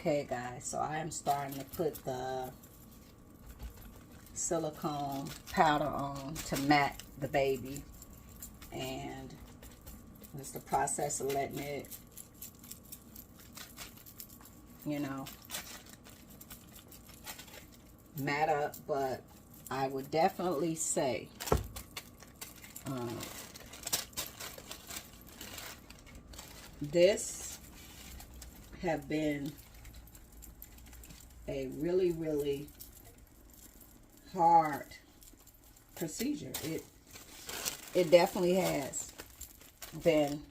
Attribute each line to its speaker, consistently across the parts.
Speaker 1: Okay guys, so I am starting to put the silicone powder on to mat the baby, and it's the process of letting it, you know, mat up. But I would definitely say this have been a really hard procedure. It definitely has been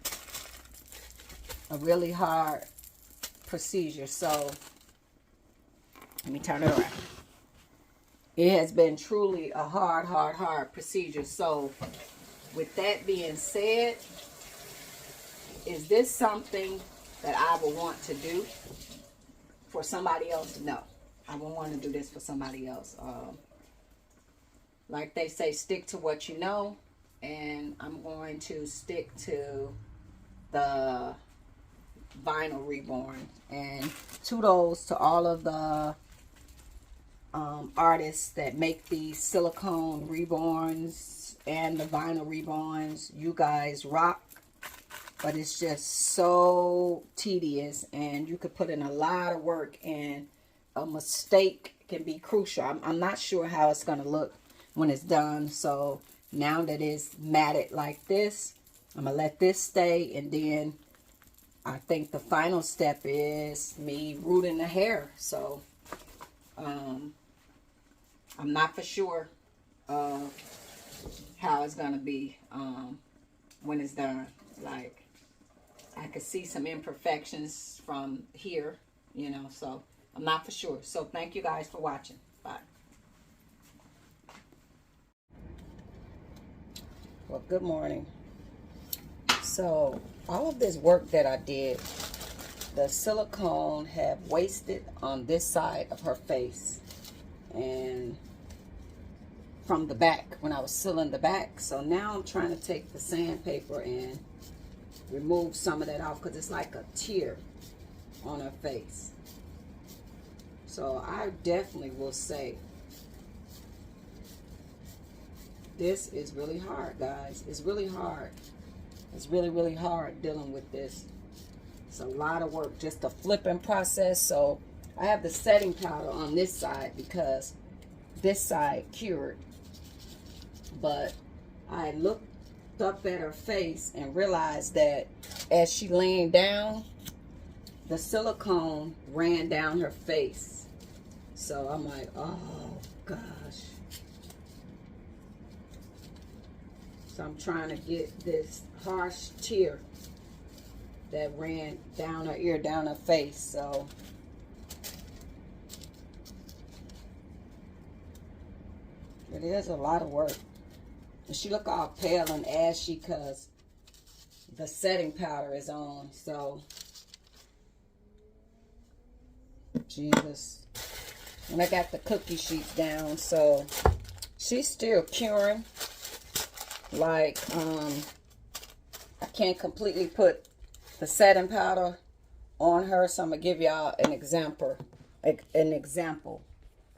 Speaker 1: a really hard procedure. So let me turn it around. It has been truly a hard procedure. So with that being said, is this something that I would want to do for somebody else? No, I would want to do this for somebody else. Like they say, stick to what you know, and I'm going to stick to the vinyl reborn. And kudos to all of the artists that make these silicone reborns and the vinyl reborns. You guys rock. But it's just so tedious, and you could put in a lot of work, and a mistake can be crucial. I'm not sure how it's going to look when it's done. So now that it's matted like this, I'm going to let this stay, and then I think the final step is me rooting the hair. So I'm not for sure how it's going to be when it's done. Like, I could see some imperfections from here, you know, so I'm not for sure. So thank you guys for watching. Bye. Well, good morning. So all of this work that I did, the silicone have wasted on this side of her face and from the back when I was sealing the back. So now I'm trying to take the sandpaper and remove some of that off, because it's like a tear on her face. So I definitely will say this is really hard, guys. It's really hard. It's really hard dealing with this. It's a lot of work, just the flipping process. So I have the setting powder on this side because this side cured, but I looked up at her face and realized that as she laying down, the silicone ran down her face. So I'm like, oh gosh. So I'm trying to get this harsh tear that ran down her ear, down her face. So it is a lot of work. And she look all pale and ashy because the setting powder is on. So, Jesus. And I got the cookie sheets down. So, she's still curing. Like, I can't completely put the setting powder on her. So, I'm going to give y'all an example.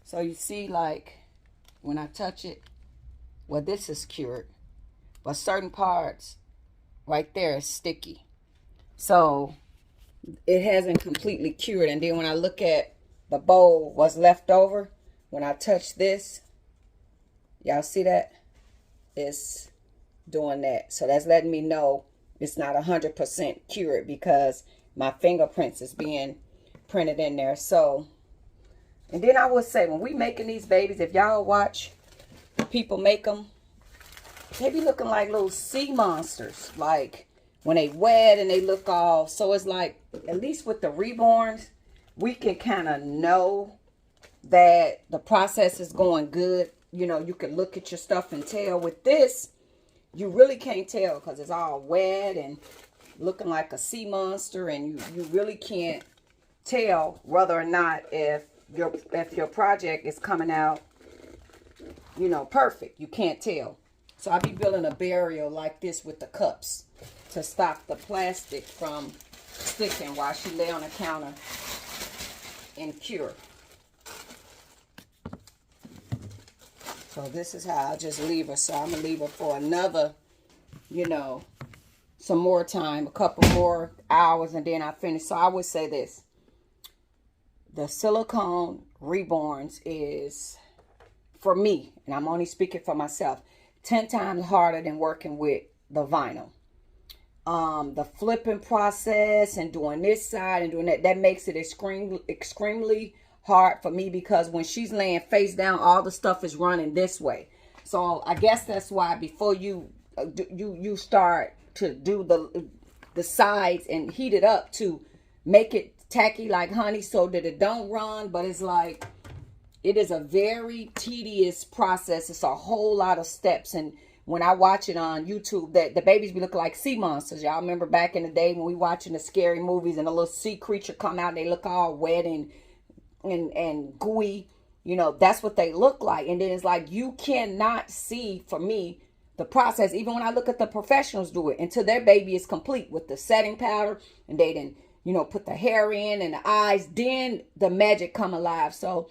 Speaker 1: So, you see, like, when I touch it, well, this is cured, but certain parts right there is sticky. So it hasn't completely cured. And then when I look at the bowl, what's left over, when I touch this, y'all see that? It's doing that. So that's letting me know it's not 100% cured because my fingerprints is being printed in there. So, and then I would say, when we making these babies, if y'all watch people make them, they be looking like little sea monsters, like when they wet and they look all. So it's like, at least with the reborns, we can kind of know that the process is going good. You know, you can look at your stuff and tell. With this, you really can't tell because it's all wet and looking like a sea monster, and you really can't tell whether or not if your project is coming out, you know, perfect. You can't tell. So I'll be building a barrier like this with the cups to stop the plastic from sticking while she lay on the counter and cure. So this is how I'll just leave her. So I'm going to leave her for another, you know, some more time, a couple more hours, and then I finish. So I would say this. The silicone reborns is, for me, and I'm only speaking for myself, 10 times harder than working with the vinyl. The flipping process and doing this side and doing that, that makes it extremely hard for me, because when she's laying face down, all the stuff is running this way. So I guess that's why before you start to do the sides and heat it up to make it tacky like honey so that it don't run. But it's like, it is a very tedious process. It's a whole lot of steps. And when I watch it on YouTube, that the babies be looking like sea monsters. Y'all remember back in the day when we watching the scary movies and a little sea creature come out and they look all wet and gooey, you know, that's what they look like. And then it's like, you cannot see, for me, the process, even when I look at the professionals do it, until their baby is complete with the setting powder and they didn't, you know, put the hair in and the eyes, then the magic come alive. So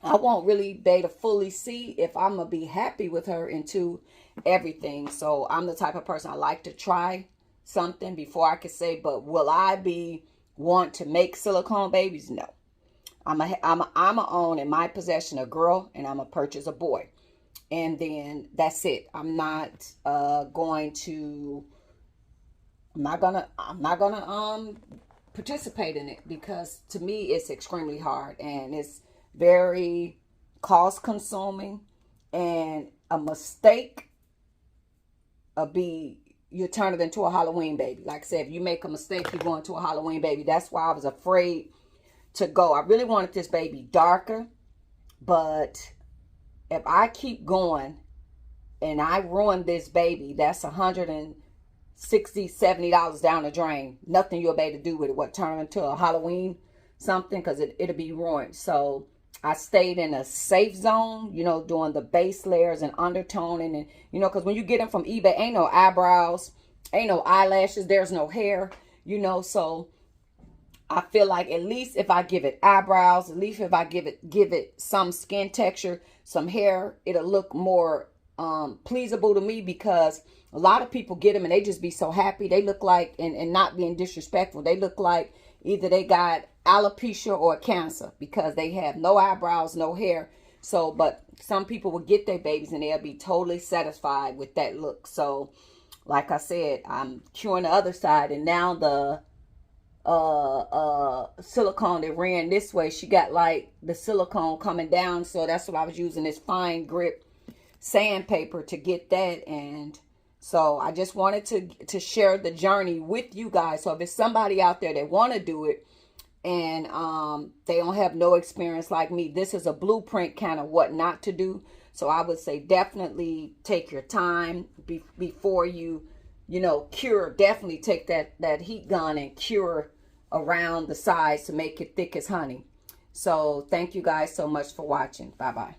Speaker 1: I won't really be able to fully see if I'm gonna be happy with her into everything. So I'm the type of person, I like to try something before I can say, but will I want to make silicone babies? No. I'm a own in my possession a girl, and I'm a purchase a boy, and then that's it. I'm not gonna participate in it, because to me it's extremely hard and it's very cost consuming, and a mistake you turn it into a Halloween baby. Like I said, if you make a mistake, you go into a Halloween baby. That's why I was afraid to go. I really wanted this baby darker, but if I keep going and I ruin this baby, that's $160, $70 down the drain. Nothing you'll be able to do with it. What, turn it into a Halloween something? Because it'll be ruined. So I stayed in a safe zone, you know, doing the base layers and undertoning. And, you know, because when you get them from eBay, ain't no eyebrows, ain't no eyelashes, there's no hair, you know. So I feel like at least if I give it eyebrows, at least if I give it some skin texture, some hair, it'll look more pleasable to me, because a lot of people get them and they just be so happy. They look like, and not being disrespectful, they look like either they got alopecia or cancer, because they have no eyebrows, no hair. So, but some people will get their babies and they'll be totally satisfied with that look. So, like I said, I'm curing the other side, and now the silicone that ran this way, she got like the silicone coming down, so that's what I was using, this fine grip sandpaper to get that. And so I just wanted to share the journey with you guys. So if it's somebody out there that want to do it and they don't have no experience like me, this is a blueprint kind of what not to do. So I would say definitely take your time before you know, cure. Definitely take that heat gun and cure around the sides to make it thick as honey. So thank you guys so much for watching. Bye-bye.